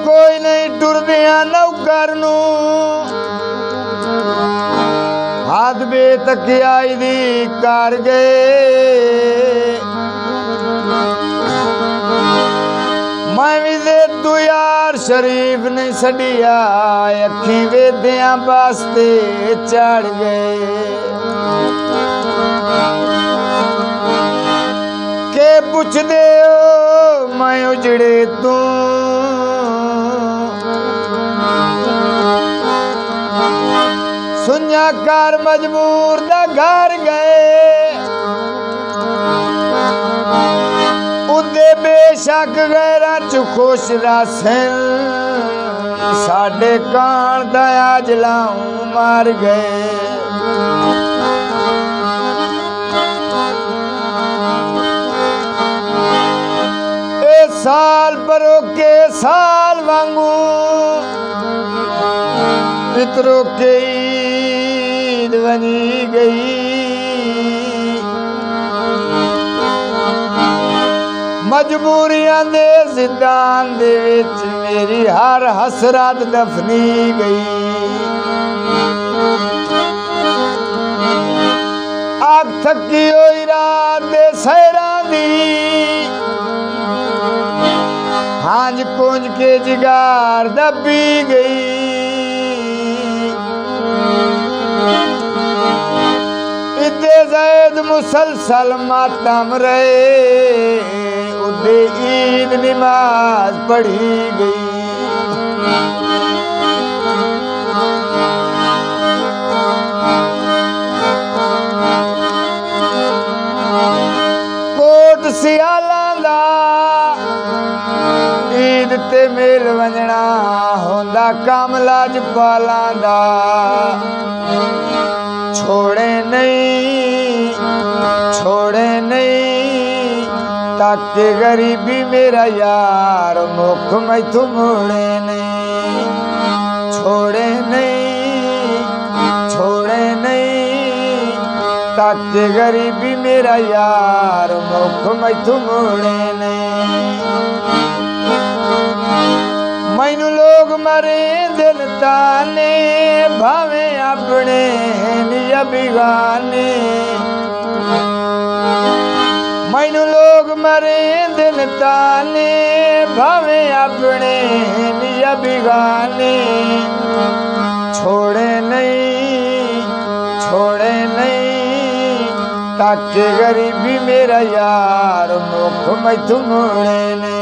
कोई नहीं टुरदिया नौकर नू हाथ बेतकियाई दी कर गए मैं भी दे तू यार शरीफ नहीं छड़िया अखी वेदिया वास्ते चढ़ गए के पुछ दे मैं उजड़े तू सुनिया कार मजबूर दा घर गए उदे बेशक गैरा च खुश रासन साडे कान दया जलाऊं मार गए ए साल परो के साल वांगू पितरों के ईद बनी गई मजबूरियां दे जिद्दान दे विच मेरी हर हसरत दफनी गई आग थकी होई रात दे सैरां दी हांज कुंज के जिगार दबी गई इदे जैद मुसलसल मातम रहे उदे ईद नमाज पढ़ी गई कोट सियालां दा ईद ते मेल वंजना होंदा कम लाजपालां दा छोड़े नहीं ताके गरीबी मेरा यार मुख मैथू मोड़े नहीं छोड़े नहीं ताके गरीबी मेरा यार मुख मैथू मोड़े नहीं मैनू लोग मरे दिल ताने भावे अपने निया बिगाने मैनू लोग मरे दिल ताने भावे अपने निया बिगाने छोड़े नहीं ताके गरीबी मेरा यार मुख मैथू मोड़े नहीं